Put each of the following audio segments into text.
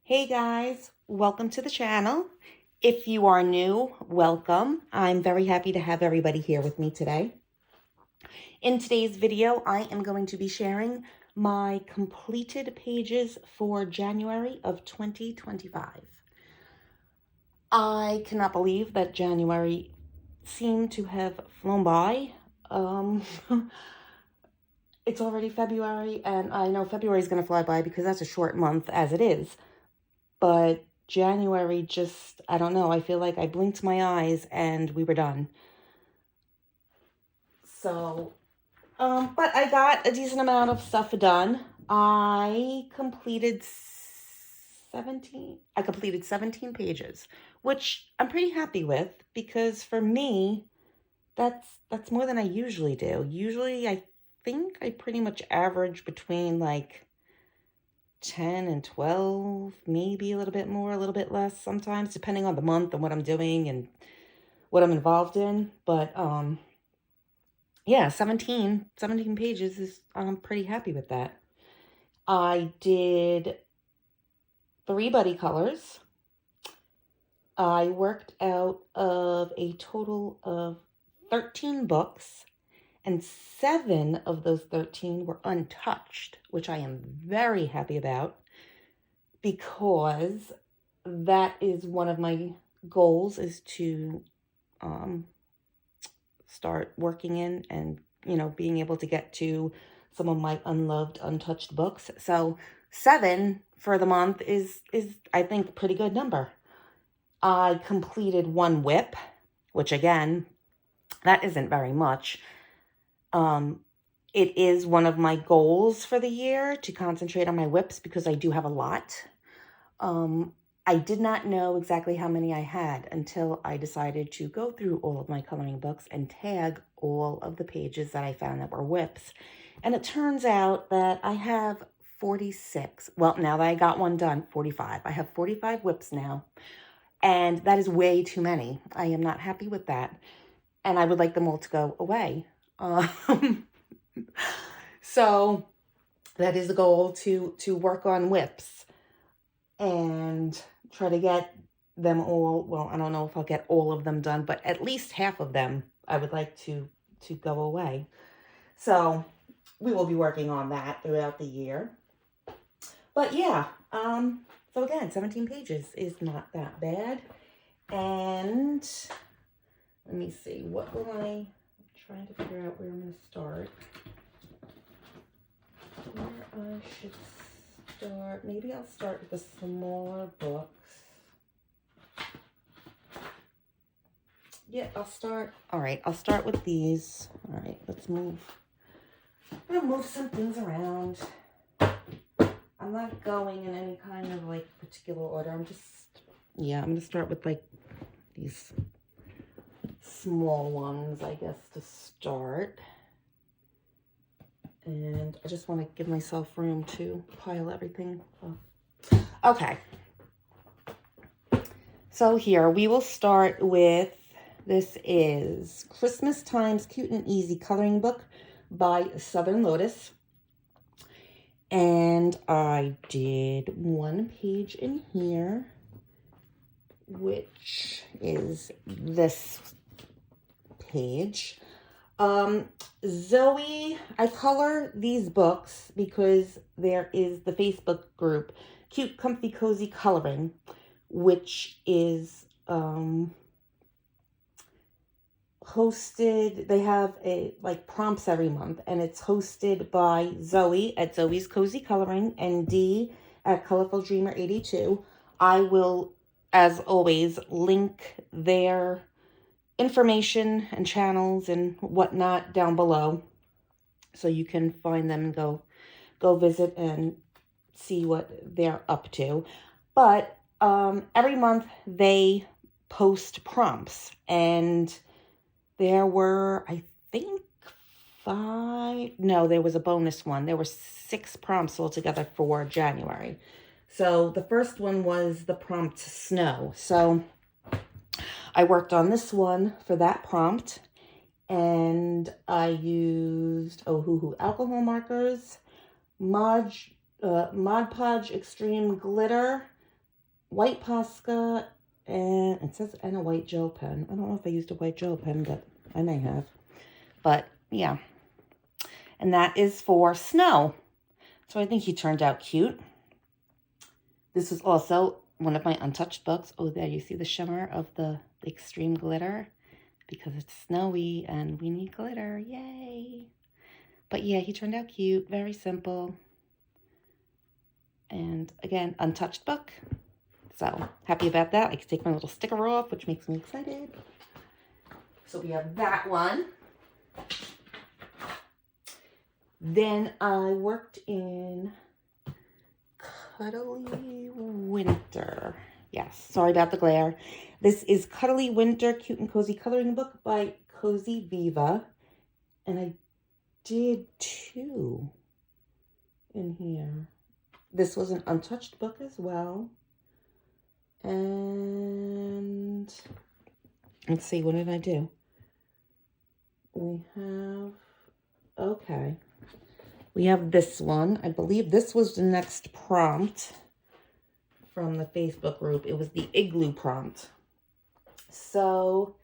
Hey guys, welcome to the channel. If you are new, welcome. I'm very happy to have everybody here with me today. In today's video, I am going to be sharing my completed pages for January of 2025. I cannot believe that January seemed to have flown by. It's already February, and I know February is going to fly by because that's a short month as it is. But January just, I don't know, I feel like I blinked my eyes and we were done. So, but I got a decent amount of stuff done. I completed 17 pages, which I'm pretty happy with because for me, that's more than I usually do. Usually I think I pretty much average between like 10 and 12, maybe a little bit more, a little bit less sometimes, depending on the month and what I'm doing and what I'm involved in. But yeah, 17 pages is, I'm pretty happy with that. I did 3 buddy colors. I worked out of a total of 13 books, and 7 of those 13 were untouched, which I am very happy about because that is one of my goals, is to start working in and, being able to get to some of my unloved, untouched books. So 7 for the month is I think, a pretty good number. I completed 1 whip, which again, that isn't very much. It is one of my goals for the year to concentrate on my whips because I do have a lot. I did not know exactly how many I had until I decided to go through all of my coloring books and tag all of the pages that I found that were whips. And it turns out that I have 46. Well, now that I got one done, 45. I have 45 whips now. And that is way too many. I am not happy with that. And I would like them all to go away. So that is the goal, to work on whips and try to get them all. Well, I don't know if I'll get all of them done, but at least half of them I would like to go away. So we will be working on that throughout the year. But yeah, so again, 17 pages is not that bad. And let me see, I'm trying to figure out where I'm going to start. Where I should start. Maybe I'll start with the smaller books. Yeah, I'll start with these. All right, let's move. I'm going to move some things around. I'm not going in any kind of like particular order. I'm going to start with like these small ones, I guess, to start. And I just want to give myself room to pile everything up. Okay. So here we will start with, this is Christmas Times Cute and Easy Coloring Book by Southern Lotus. And I did 1 page in here, which is this page. Zoe, I color these books because there is the Facebook group, Cute, Comfy, Cozy Coloring, which is hosted. They have prompts every month, and it's hosted by Zoe at Zoe's Cozy Coloring and Dee at Colorful Dreamer 82. I will, as always, link their information and channels and whatnot down below, so you can find them and go visit and see what they're up to. But every month they post prompts, and there were, I think, 5. No, there was a bonus one. There were 6 prompts altogether for January. So the first one was the prompt snow. So I worked on this one for that prompt, and I used alcohol markers, Mod Podge Extreme Glitter, white Posca, and it says, and a white gel pen. I don't know if I used a white gel pen, but I may have. But yeah. And that is for Snow. So I think he turned out cute. This was also one of my untouched books. Oh, there you see the shimmer of the extreme glitter because it's snowy and we need glitter. Yay. But yeah, he turned out cute. Very simple. And again, untouched book. So happy about that. I can take my little sticker off, which makes me excited. So we have that one. Then I worked in Cuddly Winter. Yes, sorry about the glare. This is Cuddly Winter Cute and Cozy Coloring Book by Cozy Viva. And I did 2 in here. This was an untouched book as well. And let's see, what did I do? We have, okay. We have this one. I believe this was the next prompt from the Facebook group. It was the igloo prompt. So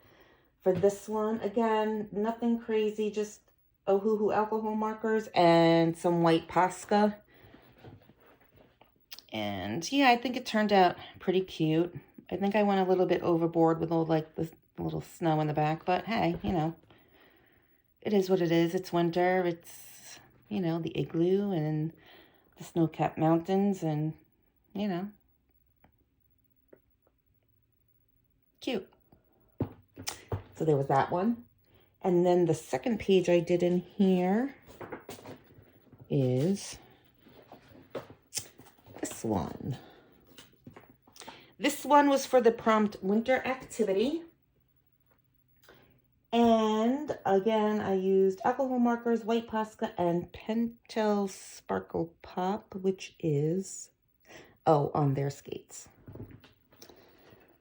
for this one, again, nothing crazy, just Ohuhu alcohol markers and some white Posca. And yeah, I think it turned out pretty cute. I think I went a little bit overboard with all like the little snow in the back, but hey, you know, it is what it is. It's winter. It's, you know, the igloo and the snow-capped mountains and, you know, cute. So there was that one. And then the second page I did in here is this one. This one was for the prompt winter activity. And again, I used alcohol markers, white Posca, and Pentel Sparkle Pop, which is, on their skates.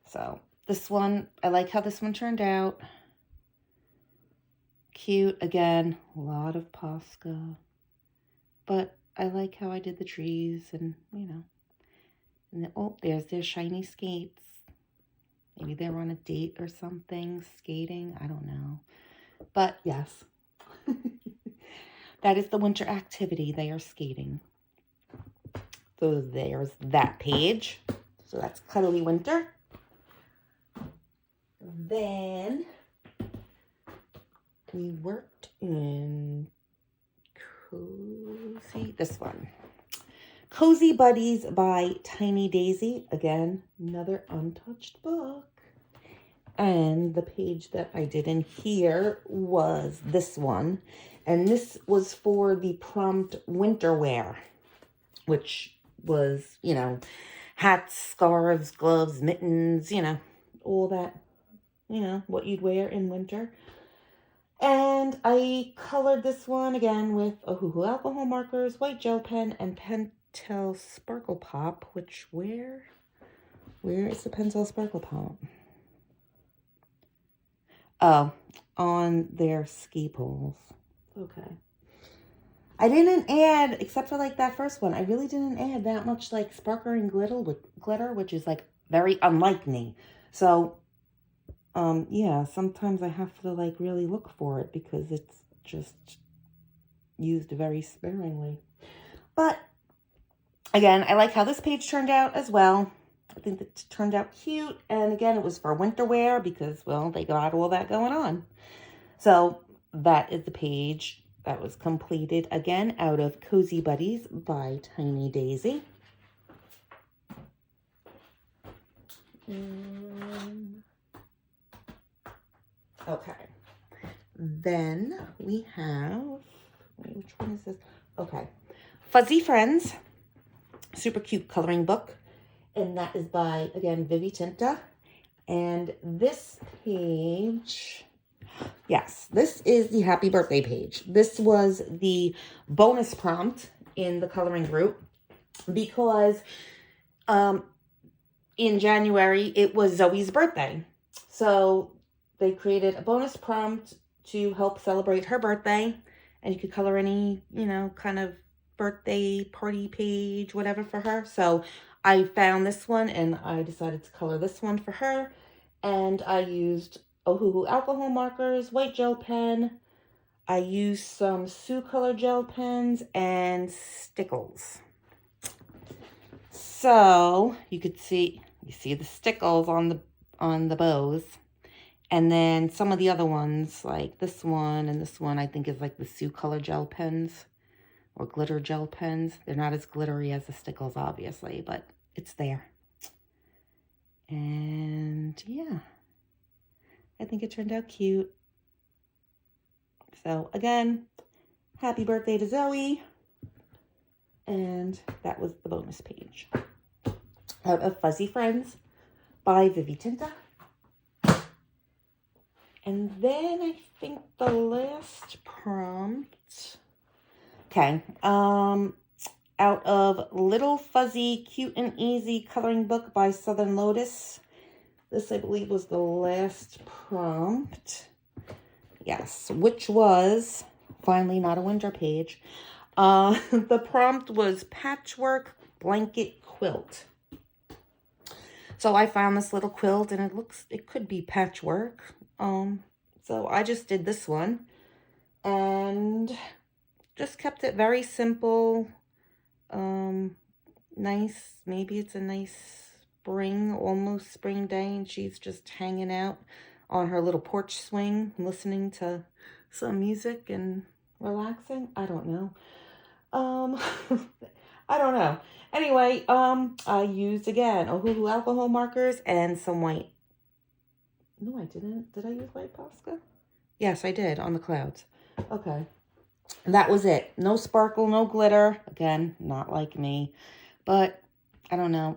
So this one, I like how this one turned out. Cute. Again, a lot of Posca. But I like how I did the trees and, you know. And then, oh, there's their shiny skates. Maybe they're on a date or something, skating. I don't know. But yes, that is the winter activity. They are skating. So there's that page. So that's Cuddly Winter. Then we worked in Cozy, this one. Cozy Buddies by Tiny Daisy. Again, another untouched book. And the page that I did in here was this one. And this was for the prompt winter wear, which was, you know, hats, scarves, gloves, mittens, you know, all that, you know, what you'd wear in winter. And I colored this one again with Ohuhu alcohol markers, white gel pen, and Pentel Sparkle Pop, which where is the Pentel Sparkle Pop? Oh, on their ski poles. Okay. I didn't add, except for like that first one, I really didn't add that much like sparkling glitter, which is like very unlike me. So, yeah, sometimes I have to like really look for it because it's just used very sparingly. But again, I like how this page turned out as well. I think it turned out cute. And again, it was for winter wear because, well, they got all that going on. So that is the page that was completed again out of Cozy Buddies by Tiny Daisy. Okay. Then we have, wait, which one is this? Okay. Fuzzy Friends. Super cute coloring book. And that is by, again, Vivi Tinta. And this page, yes, this is the happy birthday page. This was the bonus prompt in the coloring group because in January, it was Zoe's birthday. So they created a bonus prompt to help celebrate her birthday. And you could color any, you know, kind of birthday party page, whatever for her. So I found this one and I decided to color this one for her. And I used Ohuhu alcohol markers, white gel pen. I used some Sioux color gel pens and stickles. So you could see, you see the stickles on the bows. And then some of the other ones, like this one and this one, I think is like the Sioux color gel pens or glitter gel pens. They're not as glittery as the stickles, obviously, but it's there. And yeah, I think it turned out cute. So again, happy birthday to Zoe. And that was the bonus page out of Fuzzy Friends by Vivi Tinta. And then I think the last prompt, okay, out of Little Fuzzy Cute and Easy Coloring Book by Southern Lotus. This, I believe, was the last prompt. Yes, which was finally not a winter page. The prompt was patchwork blanket quilt. So I found this little quilt and it could be patchwork. So I just did this one and just kept it very simple. Nice, maybe it's a nice spring, almost spring day, and she's just hanging out on her little porch swing, listening to some music and relaxing. I don't know. I don't know. Anyway, I used again Ohuhu alcohol markers and some white. No, I didn't. Did I use white Posca? Yes, I did on the clouds. Okay. That was it. No sparkle, no glitter. Again, not like me. But I don't know.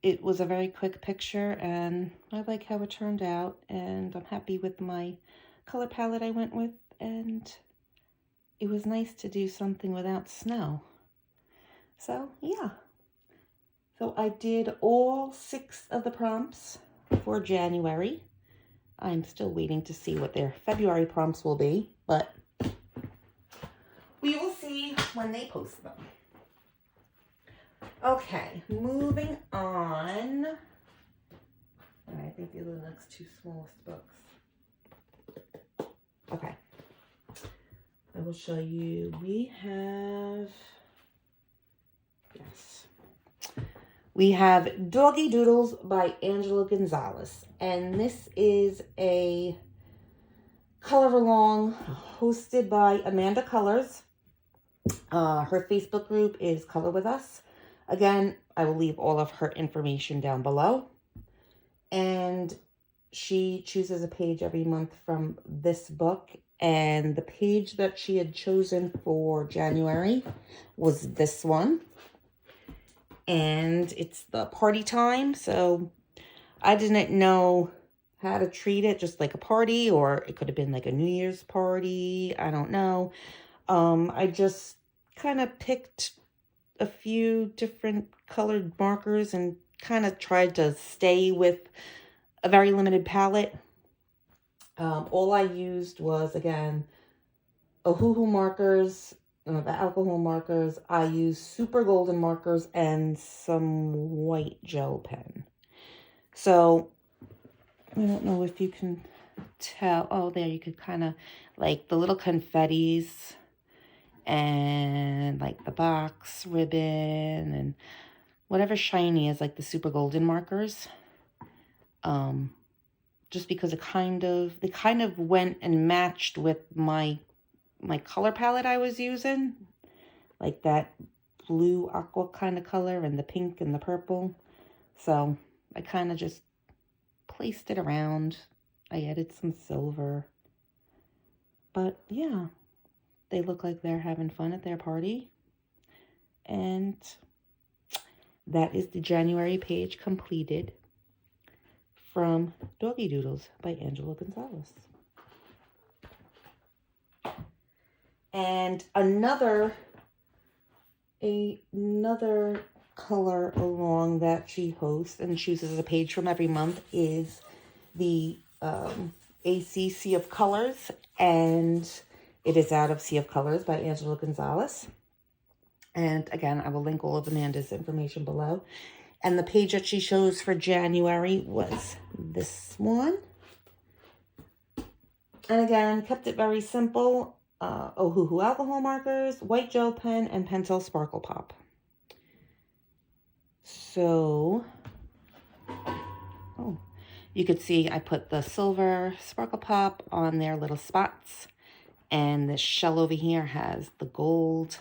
It was a very quick picture and I like how it turned out. And I'm happy with my color palette I went with. And it was nice to do something without snow. So, yeah. So I did all 6 of the prompts for January. I'm still waiting to see what their February prompts will be, but we will see when they post them. Okay, moving on. I think these are the next 2 smallest books. Okay. I will show you. We have Doggy Doodles by Angela Gonzalez. And this is a color along hosted by Amanda.Colours. Her Facebook group is Color With Us. Again, I will leave all of her information down below. And she chooses a page every month from this book. And the page that she had chosen for January was this one. And it's the party time. So I didn't know how to treat it, just like a party, or it could have been like a New Year's party. I don't know. I just kind of picked a few different colored markers and kind of tried to stay with a very limited palette. All I used was, again, Ohuhu markers, the alcohol markers. I used super golden markers and some white gel pen. So I don't know if you can tell. Oh, there you could kind of like the little confettis and like the box ribbon and whatever shiny is like the super golden markers. Just because they kind of went and matched with my color palette I was using, like that blue aqua kind of color and the pink and the purple. So I kind of just placed it around. I added some silver. But yeah, they look like they're having fun at their party. And that is the January page completed from Doggy Doodles by Angela Gonzalez. And another color along that she hosts and chooses a page from every month is the AC Sea of Colors, and it is out of Sea of Colors by Angela Gonzalez. And again, I will link all of Amanda's information below. And the page that she chose for January was this one. And again, kept it very simple. Ohuhu alcohol markers, white gel pen, and pencil sparkle pop. So, you could see I put the silver sparkle pop on their little spots. And this shell over here has the gold.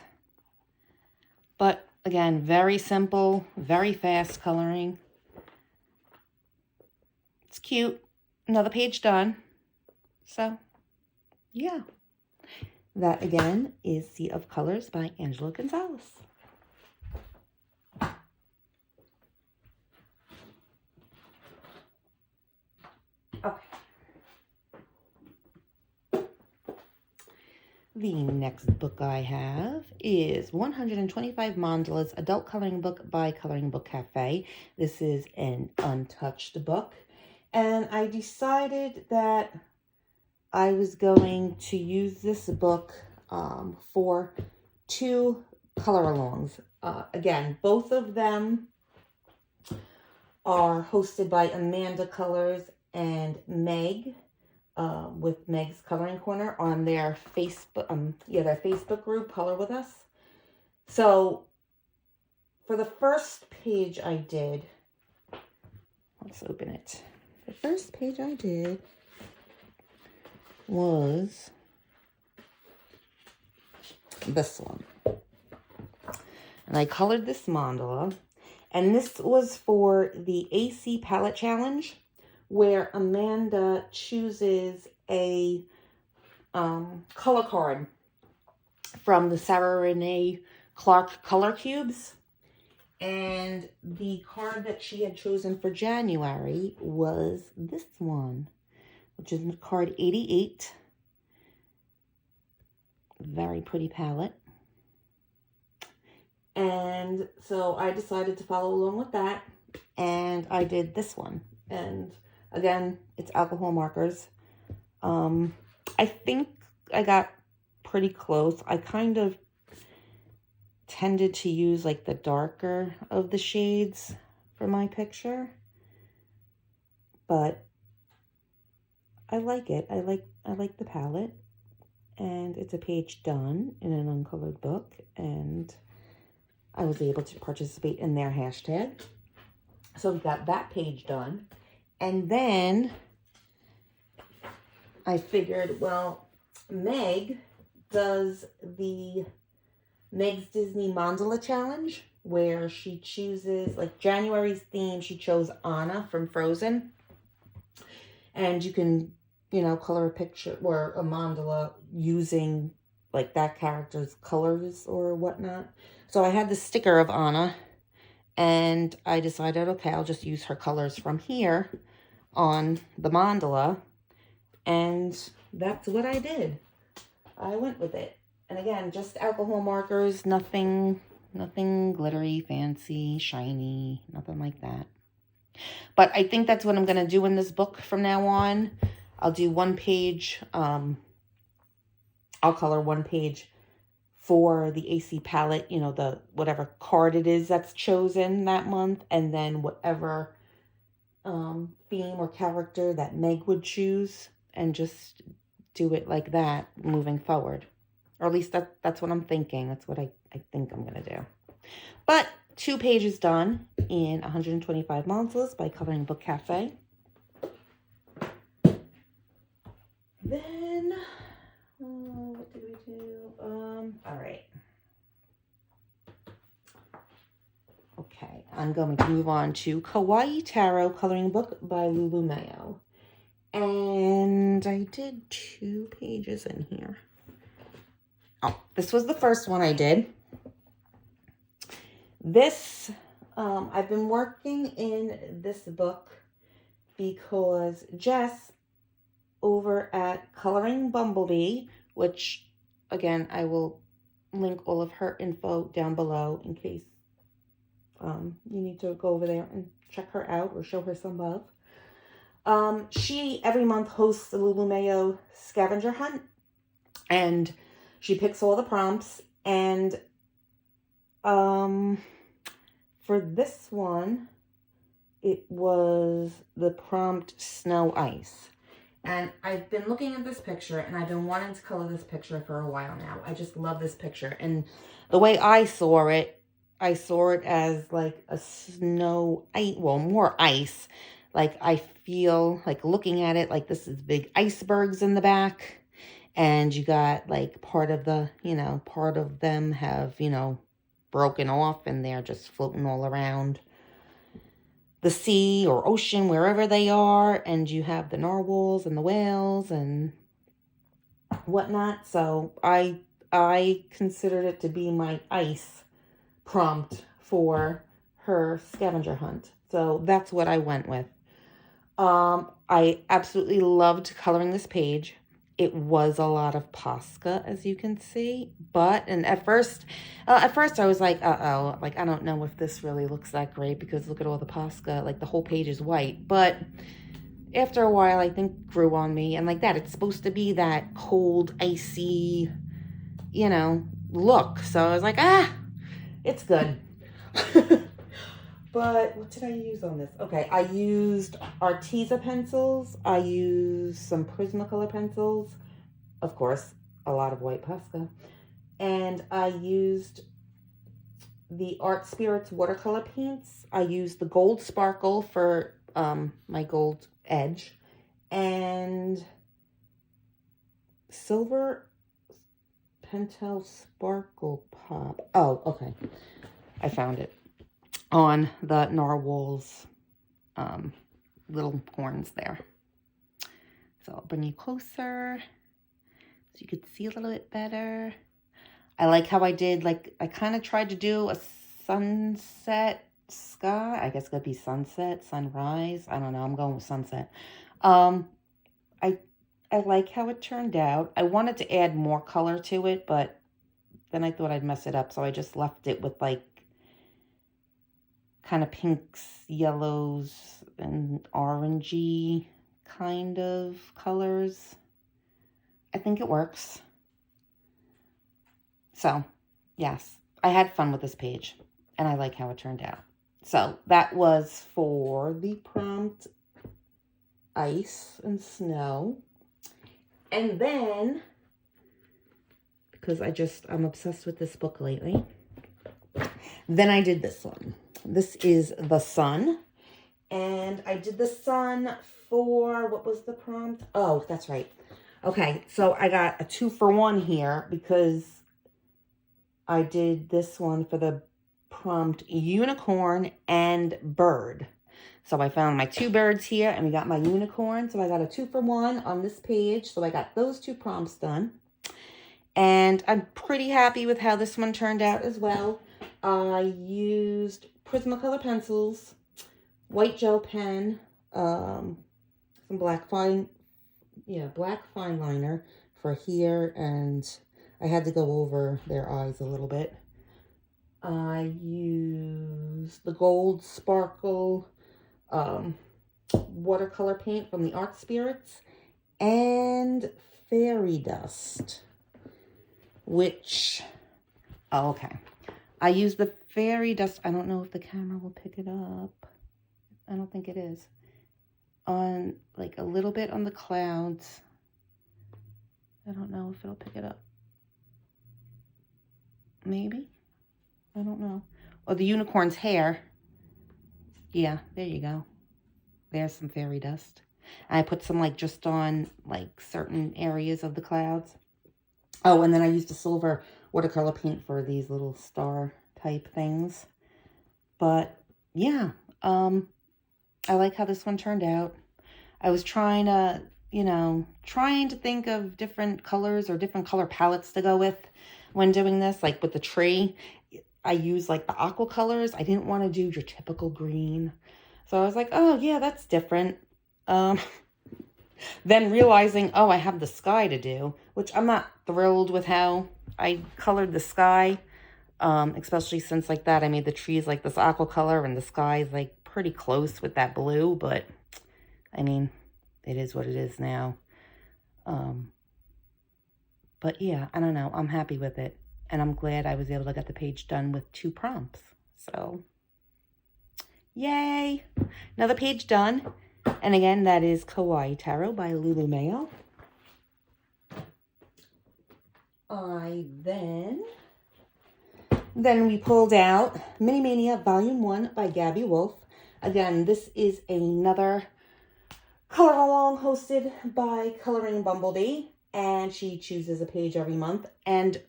But again, very simple, very fast coloring. It's cute. Another page done. So, yeah. That again is Sea of Colors by Angela Gonzalez. Okay. The next book I have is 125 Mandalas, adult coloring book by Coloring Book Cafe. This is an untouched book. And I decided that I was going to use this book for 2 color-alongs. Again, both of them are hosted by Amanda.Colours and Meg, with Meg's Coloring Corner on their Facebook, their Facebook group, Color With Us. So, for the first page I did, let's open it. The first page I did was this one. And I colored this mandala. And this was for the AC Palette Challenge, where Amanda chooses a color card from the Sarah Renee Clark color cubes. And the card that she had chosen for January was this one, which is card 88. Very pretty palette. And so I decided to follow along with that. And I did this one. And again, it's alcohol markers. I think I got pretty close. I kind of tended to use like the darker of the shades for my picture. But I like it. I like the palette. And it's a page done in an uncolored book. And I was able to participate in their hashtag. So we got that page done. And then I figured, well, Meg does the Meg's Disney Mandala Challenge, where she chooses, like January's theme, she chose Anna from Frozen. And you can, color a picture or a mandala using like that character's colors or whatnot. So I had the sticker of Anna, and I decided, okay, I'll just use her colors from here on the mandala, and that's what I did. I went with it. And again, just alcohol markers, nothing glittery, fancy, shiny, nothing like that. But I think that's what I'm going to do in this book from now on. I'll do one page, I'll color one page for the AC palette, the whatever card it is that's chosen that month, and then whatever theme or character that Meg would choose, and just do it like that moving forward. Or at least that's what I'm thinking. That's what I think I'm going to do. But 2 pages done in 125 Mandalas by Coloring Book Cafe. Then, what did we do? All right. Okay, I'm going to move on to Kawaii Tarot Coloring Book by Lulu Mayo. And I did 2 pages in here. Oh, this was the first one I did. This, I've been working in this book because Jess over at Colouring.Bumblebee, which, again, I will link all of her info down below in case you need to go over there and check her out or show her some love. She, every month, hosts the Lulu Mayo scavenger hunt, and she picks all the prompts, and For this one, it was the prompt Snow Ice. And I've been looking at this picture, and I've been wanting to color this picture for a while now. I just love this picture. And the way I saw it as like a snow ice, well, more ice. Like I feel like looking at it like this is big icebergs in the back. And you got like part of the, part of them have, broken off and they're just floating all around the sea or ocean, wherever they are. And you have the narwhals and the whales and whatnot. So I considered it to be my ice prompt for her scavenger hunt. So that's what I went with. I absolutely loved coloring this page. It was a lot of Posca, as you can see, and at first I was like, like, I don't know if this really looks that great because look at all the Posca, like the whole page is white, but after a while, I think grew on me, and like that, it's supposed to be that cold, icy, look, so I was like, it's good. But what did I use on this? Okay, I used Arteza pencils. I used some Prismacolor pencils. Of course, a lot of white Posca. And I used the Art Spirits watercolor paints. I used the gold sparkle for my gold edge. And silver Pentel Sparkle Pop. Oh, okay. I found it. On the narwhal's little horns there. So I'll bring you closer so you could see a little bit better. I like how I did, like, I kind of tried to do a sunset sky. I guess it could be sunset, sunrise. I don't know. I'm going with sunset. I like how it turned out. I wanted to add more color to it, but then I thought I'd mess it up. So I just left it with, like, kind of pinks, yellows, and orangey kind of colors. I think it works. So, yes, I had fun with this page, and I like how it turned out. So, that was for the prompt Ice and Snow. And then, because I'm obsessed with this book lately, then I did this one. This is the sun, and I did the sun for, what was the prompt? Oh, that's right. Okay, so I got a 2-for-1 here because I did this one for the prompt unicorn and bird. So I found my 2 birds here, and we got my unicorn. So I got a 2-for-1 on this page. So I got those 2 prompts done. And I'm pretty happy with how this one turned out as well. I used Prismacolor pencils, white gel pen, some black fine liner for here, and I had to go over their eyes a little bit. I used the gold sparkle watercolor paint from the Art Spirits and fairy dust, which, okay. I used the fairy dust. I don't know if the camera will pick it up. I don't think it is. On, like, a little bit on the clouds. I don't know if it'll pick it up. Maybe? I don't know. Or the unicorn's hair. Yeah, there you go. There's some fairy dust. I put some, like, just on, like, certain areas of the clouds. Oh, and then I used a silver watercolor paint for these little star type things. But yeah, I like how this one turned out. I was trying to, think of different colors or different color palettes to go with when doing this. Like with the tree, I used like the aqua colors. I didn't want to do your typical green. So I was like, oh yeah, that's different. Then realizing, oh, I have the sky to do, which I'm not thrilled with how I colored the sky, especially since like that, I made the trees like this aqua color and the sky is like pretty close with that blue, but I mean, it is what it is now. But yeah, I don't know. I'm happy with it. And I'm glad I was able to get the page done with 2 prompts. So, yay! Another page done. And again, that is Kawaii Tarot by Lulu Mayo. Then we pulled out Mini Mania Volume 1 by Gabby Wolf. Again, this is another color along hosted by Colouring.Bumblebee, and she chooses a page every month. And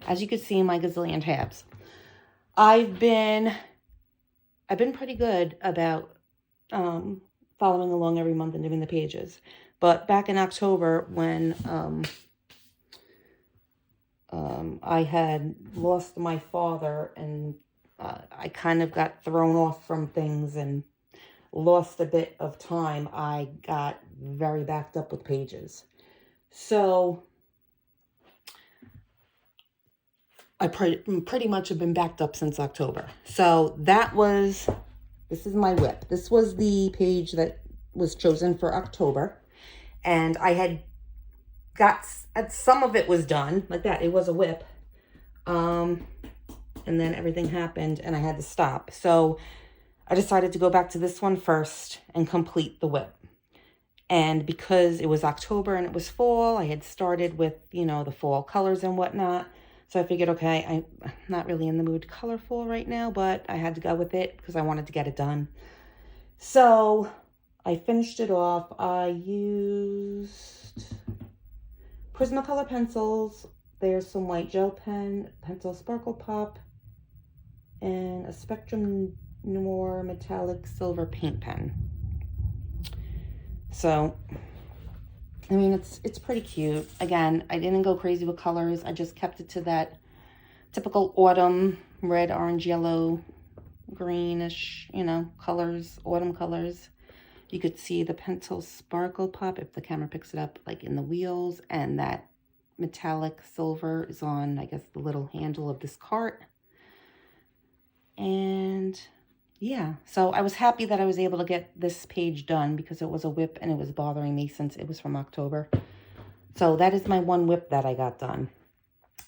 as you can see in my gazillion tabs, I've been pretty good about following along every month and doing the pages. But back in October, when I had lost my father, and I kind of got thrown off from things and lost a bit of time, I got very backed up with pages. So I pretty much have been backed up since October. So this is my whip. This was the page that was chosen for October. And I had got, some of it was done, like that. It was a whip. And then everything happened and I had to stop. So I decided to go back to this one first and complete the whip. And because it was October and it was fall, I had started with, you know, the fall colors and whatnot. So I figured, okay, I'm not really in the mood to color fall right now, but I had to go with it because I wanted to get it done. So I finished it off. I used Prismacolor pencils. There's some white gel pen, pencil sparkle pop, and a Spectrum Noir metallic silver paint pen. So, I mean, it's pretty cute. Again, I didn't go crazy with colors. I just kept it to that typical autumn, red, orange, yellow, greenish, you know, colors, autumn colors. You could see the pencil sparkle pop, if the camera picks it up, like in the wheels, and that metallic silver is on, I guess, the little handle of this cart. And yeah, so I was happy that I was able to get this page done because it was a whip and it was bothering me since it was from October. So that is my one whip that I got done.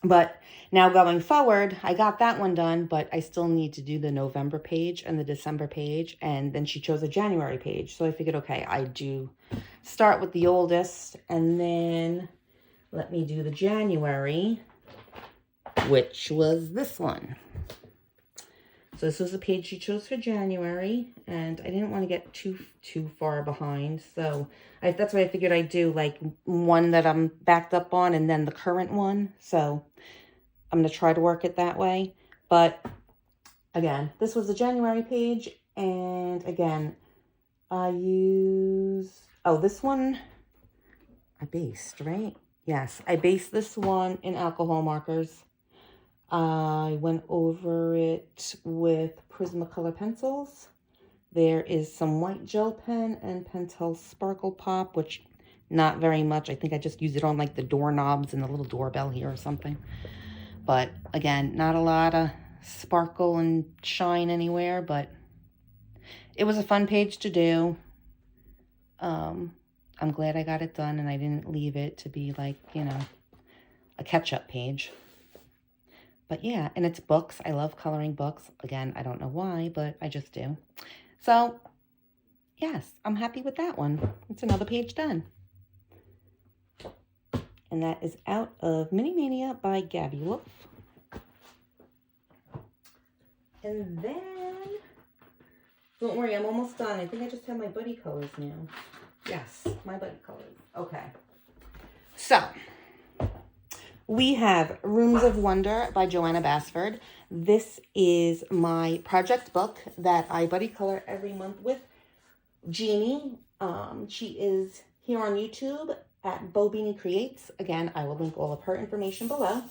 But now going forward, I got that one done, but I still need to do the November page and the December page. And then she chose a January page. So I figured, okay, I do start with the oldest and then let me do the January, which was this one. So this was the page she chose for January, and I didn't want to get too far behind. So that's why I figured I'd do like one that I'm backed up on and then the current one. So I'm going to try to work it that way. But again, this was the January page. And again, I use, this one I based, right? Yes, I based this one in alcohol markers. I went over it with Prismacolor pencils. There is some white gel pen and Pentel Sparkle Pop, which not very much. I think I just used it on like the doorknobs and the little doorbell here or something. But again, not a lot of sparkle and shine anywhere, but it was a fun page to do. I'm glad I got it done and I didn't leave it to be like, you know, a catch-up page. But yeah, and it's books. I love coloring books. Again, I don't know why, but I just do. So, yes, I'm happy with that one. It's another page done. And that is out of Mini Mania by Gabby Wolf. And then, don't worry, I'm almost done. I think I just have my Buddy Colors now. Yes, my Buddy Colors. Okay. So, we have Rooms of Wonder by Joanna Basford. This is my project book that I buddy color every month with Jeanne. She is here on YouTube at BoBeanie Creates. Again, I will link all of her information below.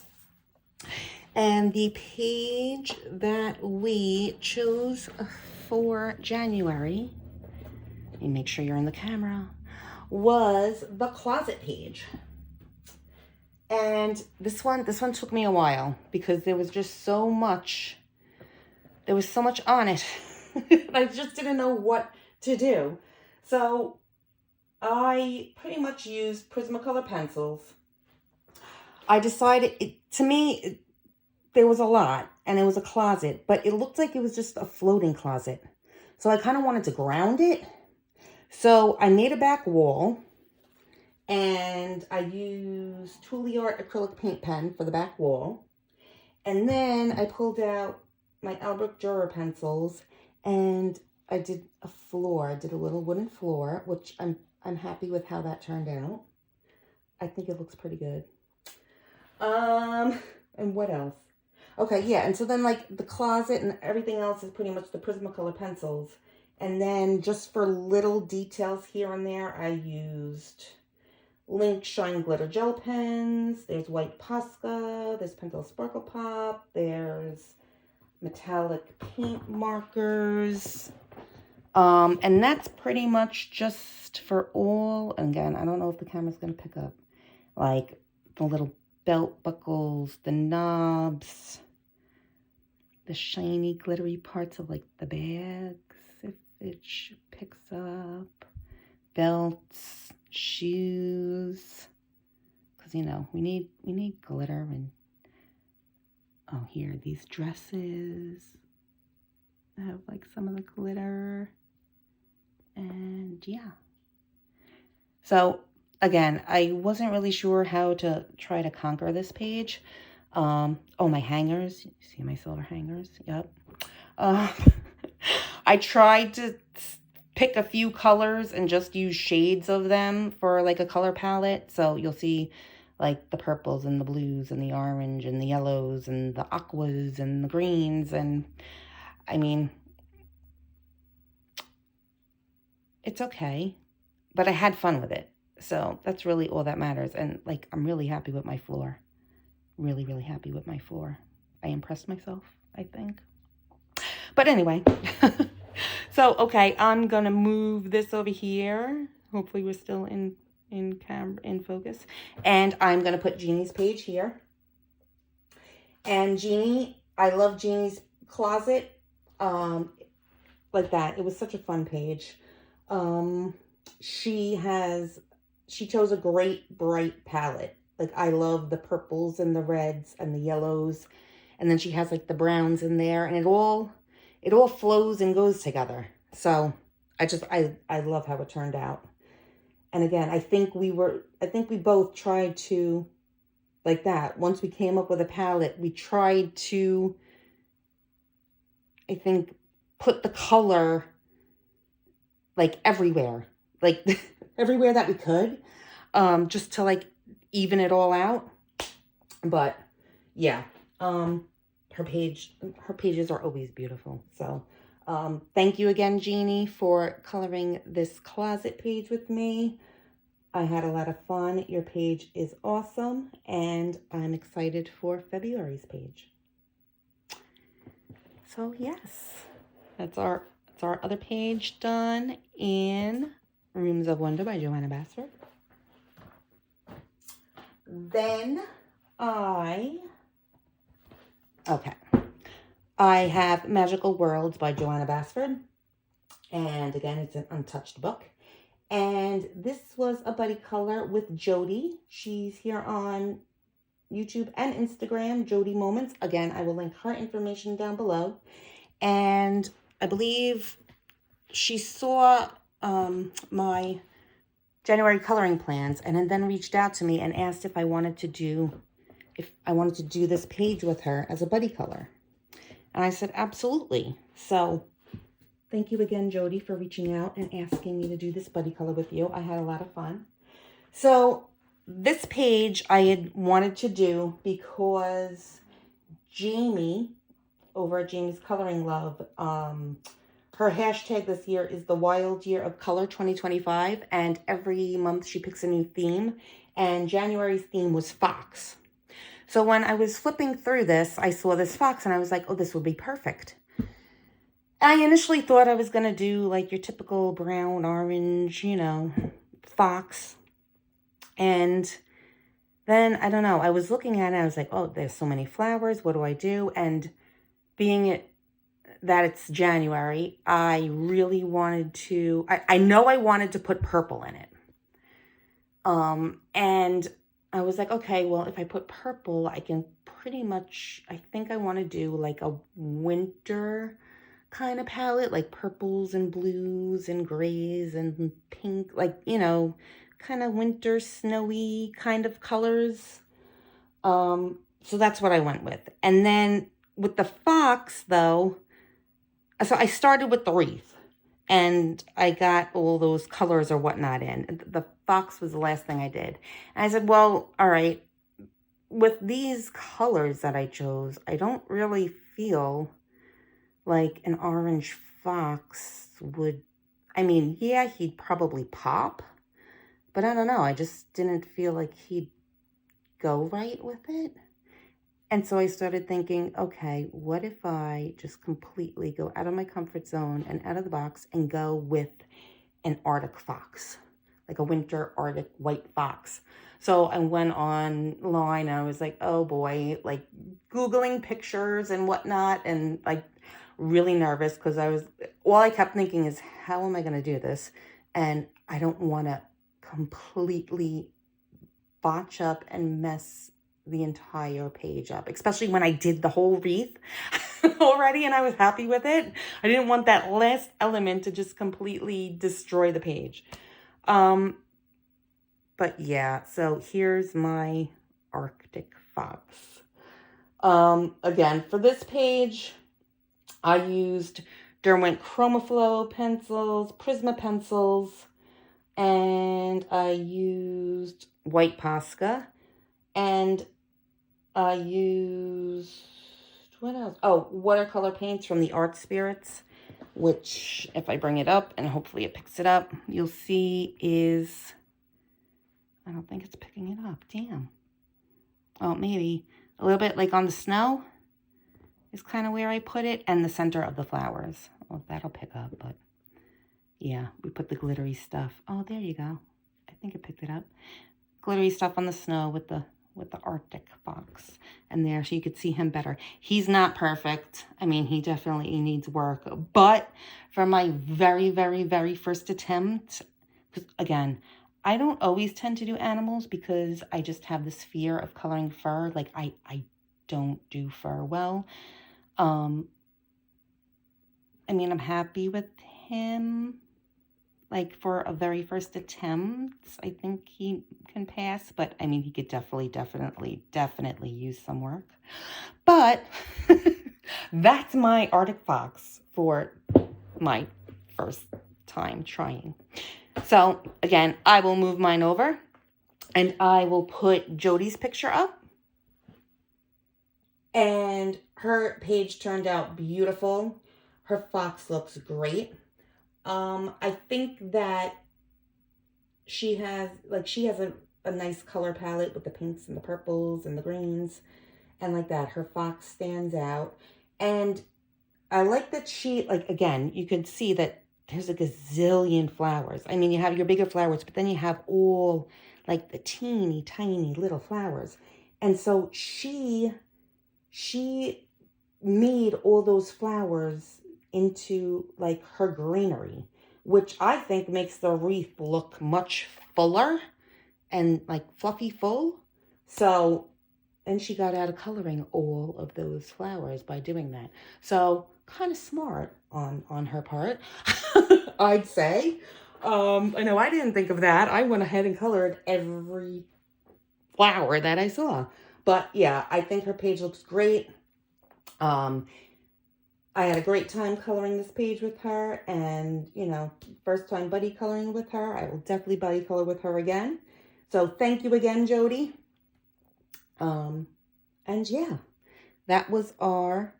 And the page that we chose for January, let me make sure you're in the camera, was the closet page. And this one took me a while because there was just so much, there was so much on it. I just didn't know what to do. So I pretty much used Prismacolor pencils. I decided, to me, there was a lot, and it was a closet, but it looked like it was just a floating closet. So I kind of wanted to ground it. So I made a back wall, and I used Toolyart acrylic paint pen for the back wall. And then I pulled out my Albrecht Dürer pencils, and I did a floor. I did a little wooden floor, which I'm happy with how that turned out. I think it looks pretty good. And what else? Okay, yeah, and so then like the closet and everything else is pretty much the Prismacolor pencils. And then just for little details here and there, I used Link Shine Glitter Gel Pens. There's White Posca. There's Pentel Sparkle Pop. There's metallic paint markers. And that's pretty much just for all, again, I don't know if the camera's going to pick up, like the little belt buckles, the knobs, the shiny glittery parts of like the bags, if it picks up, belts, shoes, because you know we need glitter. And oh, here, these dresses have like some of the glitter. And yeah, so again, I wasn't really sure how to try to conquer this page. Oh, my hangers. You see my silver hangers? Yep. I tried to pick a few colors and just use shades of them for like a color palette. So you'll see like the purples and the blues and the orange and the yellows and the aquas and the greens. And I mean, it's okay, but I had fun with it. So that's really all that matters. And like, I'm really happy with my floor. Really, really happy with my floor. I impressed myself, I think. But anyway, so, okay, I'm going to move this over here. Hopefully we're still in focus. And I'm going to put Jeannie's page here. And Jeannie, I love Jeannie's closet. Like that. It was such a fun page. She chose a great bright palette. Like, I love the purples and the reds and the yellows. And then she has like the browns in there, and it all flows and goes together. So I love how it turned out. And again, I think we both tried to, like that. Once we came up with a palette, we tried to, I think, put the color like everywhere, like everywhere that we could, just to like even it all out. But yeah, her pages are always beautiful. So thank you again, Jeannie, for coloring this closet page with me. I had a lot of fun. Your page is awesome, and I'm excited for February's page. So yes, that's our other page done in Rooms of Wonder by Joanna Basford. Then I have Magical Worlds by Joanna Basford. And again, it's an untouched book. And this was a buddy color with Jody. She's here on YouTube and Instagram, JodyMoments. Again, I will link her information down below. And I believe she saw my January coloring plans and then reached out to me and asked if I wanted to do this page with her as a buddy color. And I said, absolutely. So thank you again, Jody, for reaching out and asking me to do this buddy color with you. I had a lot of fun. So this page I had wanted to do because Jamie, over at Jamie's Coloring Love, her hashtag this year is the Wild Year of Color 2025. And every month she picks a new theme. And January's theme was fox. So when I was flipping through this, I saw this fox and I was like, oh, this would be perfect. I initially thought I was going to do like your typical brown, orange, fox. And then, I don't know, I was looking at it, I was like, oh, there's so many flowers. What do I do? And being that it's January, I really wanted to, I know I wanted to put purple in it. And I was like, okay, well, if I put purple, I can pretty much, I think I want to do like a winter kind of palette, like purples and blues and grays and pink, like, you know, kind of winter snowy kind of colors. So that's what I went with. And then with the fox, though, so I started with the wreath and I got all those colors or whatnot in. The fox was the last thing I did. And I said, well, all right, with these colors that I chose, I don't really feel like an orange fox would, I mean, yeah, he'd probably pop, but I don't know. I just didn't feel like he'd go right with it. And so I started thinking, okay, what if I just completely go out of my comfort zone and out of the box and go with an Arctic fox, like a winter Arctic white fox. So I went online and I was like, oh boy, like Googling pictures and whatnot, and like really nervous because all I kept thinking is, how am I going to do this? And I don't want to completely botch up and mess the entire page up, especially when I did the whole wreath already and I was happy with it. I didn't want that last element to just completely destroy the page. But yeah, so here's my Arctic fox. Again, for this page, I used Derwent Chromaflow pencils, Prisma pencils, and I used white Posca, and I used, what else? Oh, watercolor paints from the Art Spirits, which if I bring it up, and hopefully it picks it up, you'll see is, I don't think it's picking it up, damn. Oh, maybe a little bit like on the snow is kind of where I put it, and the center of the flowers. Well, that'll pick up, but yeah, we put the glittery stuff. Oh, there you go. I think it picked it up. Glittery stuff on the snow with the Arctic fox. And there, so you could see him better. He's not perfect. I mean, he definitely needs work. But for my very, very, very first attempt, because again, I don't always tend to do animals because I just have this fear of coloring fur. Like, I don't do fur well. I mean, I'm happy with him. Like, for a very first attempt, I think he can pass. But, I mean, he could definitely use some work. But that's my Arctic fox for my first time trying. So, again, I will move mine over. And I will put Jody's picture up. And her page turned out beautiful. Her fox looks great. I think that she has a nice color palette with the pinks and the purples and the greens and like that. Her fox stands out. And I like that she, like, again, you can see that there's a gazillion flowers. I mean, you have your bigger flowers, but then you have all like the teeny tiny little flowers. And so she made all those flowers into like her greenery, which I think makes the wreath look much fuller and like fluffy full. So, and she got out of coloring all of those flowers by doing that. So kind of smart on her part, I'd say. I know I didn't think of that. I went ahead and colored every flower that I saw. But yeah, I think her page looks great. I had a great time coloring this page with her, and, you know, first time buddy coloring with her. I will definitely buddy color with her again. So thank you again, Jody. And yeah, that was our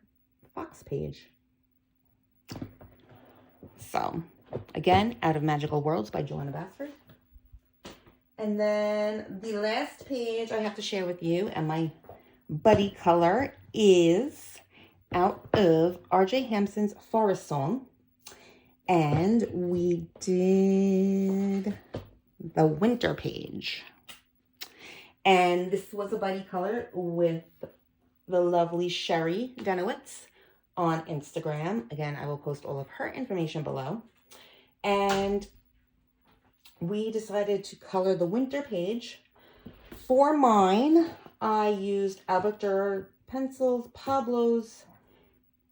fox page. So again, Out of Magical Worlds by Joanna Basford. And then the last page I have to share with you and my buddy color is out of R.J. Hampson's Forest Song. And we did the winter page. And this was a buddy color with the lovely Sherry Dennewitz on Instagram. Again, I will post all of her information below. And we decided to color the winter page For mine, I used Albert pencils, Pablo's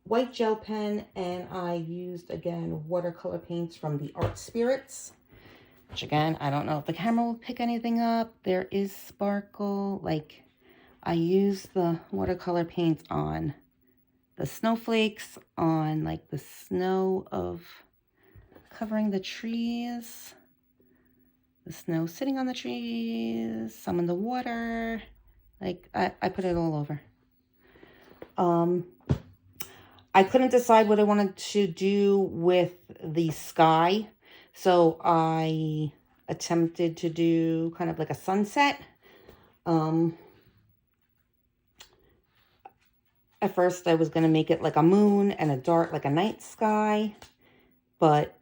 white gel pen, and I used, again, watercolor paints from the Art Spirits. Which, again, I don't know if the camera will pick anything up. There is sparkle. Like, I used the watercolor paints on the snowflakes, on, like, the snow of covering the trees. The snow sitting on the trees, some in the water. Like, I put it all over. I couldn't decide what I wanted to do with the sky. So I attempted to do kind of like a sunset. At first I was going to make it like a moon and a dark, like a night sky. But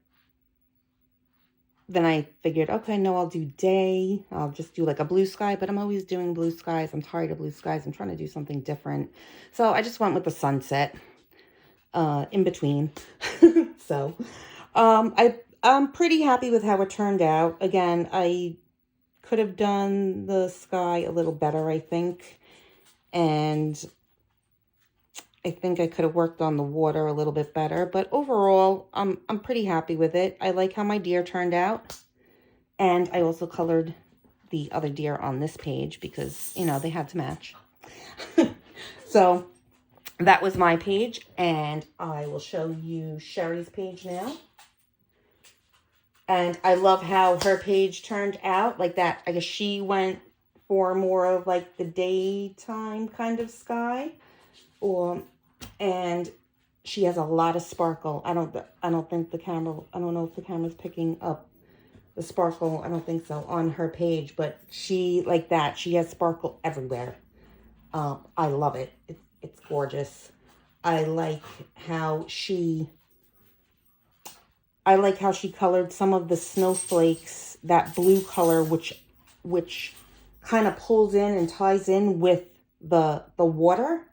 then I figured, okay, no, I'll do day. I'll just do like a blue sky, but I'm always doing blue skies. I'm tired of blue skies. I'm trying to do something different. So I just went with the sunset in between. So I'm pretty happy with how it turned out. Again, I could have done the sky a little better, I think. And I think I could have worked on the water a little bit better, but overall, I'm pretty happy with it. I like how my deer turned out, and I also colored the other deer on this page because, you know, they had to match. So that was my page, and I will show you Sherry's page now. And I love how her page turned out like that. I guess she went for more of like the daytime kind of sky, and she has a lot of sparkle. I don't think the camera, I don't know if the camera's picking up the sparkle. I don't think so on her page, but she, like that, she has sparkle everywhere. I love it. It's gorgeous. I like how she colored some of the snowflakes, that blue color, which kind of pulls in and ties in with the water.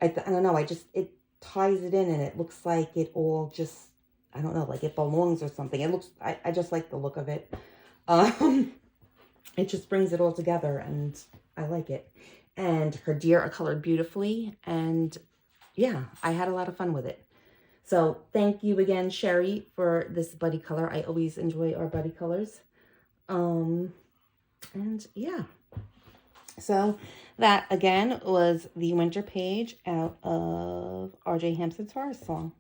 I don't know, it ties it in and it looks like it all just, I don't know, like it belongs or something. It looks, I just like the look of it. It just brings it all together and I like it. And her deer are colored beautifully, and yeah, I had a lot of fun with it. So thank you again, Sherry, for this buddy color. I always enjoy our buddy colors. And yeah. So that, again, was the winter page out of RJ Hampson's Forest Song.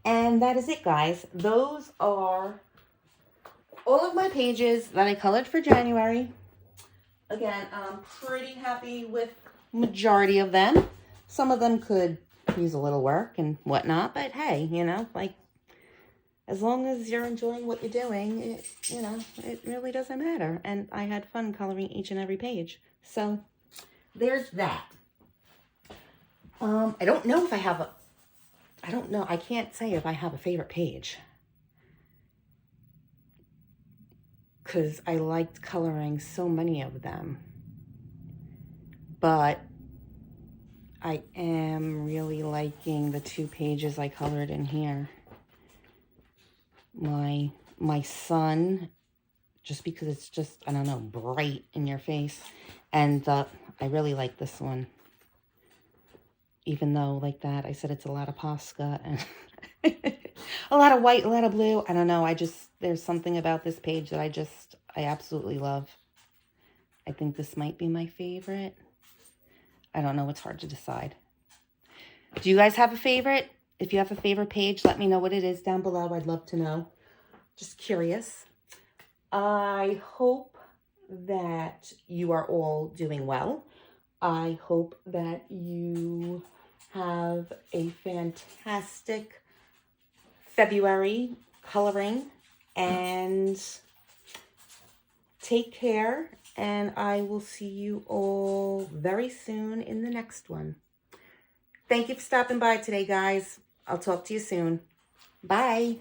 And that is it, guys. Those are all of my pages that I colored for January. Again, I'm pretty happy with majority of them. Some of them could use a little work and whatnot, but hey, you know, like, as long as you're enjoying what you're doing, you know, it really doesn't matter. And I had fun coloring each and every page. So there's that. I don't know if I have I don't know. I can't say if I have a favorite page, because I liked coloring so many of them. But I am really liking the 2 pages I colored in here. My sun, just because it's just, I don't know, bright in your face. And I really like this one. Even though, like that, I said it's a lot of Posca and a lot of white, a lot of blue. I don't know. There's something about this page that I absolutely love. I think this might be my favorite. I don't know. It's hard to decide. Do you guys have a favorite? If you have a favorite page, let me know what it is down below. I'd love to know. Just curious. I hope that you are all doing well. I hope that you have a fantastic February coloring, and take care, and I will see you all very soon in the next one. Thank you for stopping by today, guys. I'll talk to you soon. Bye.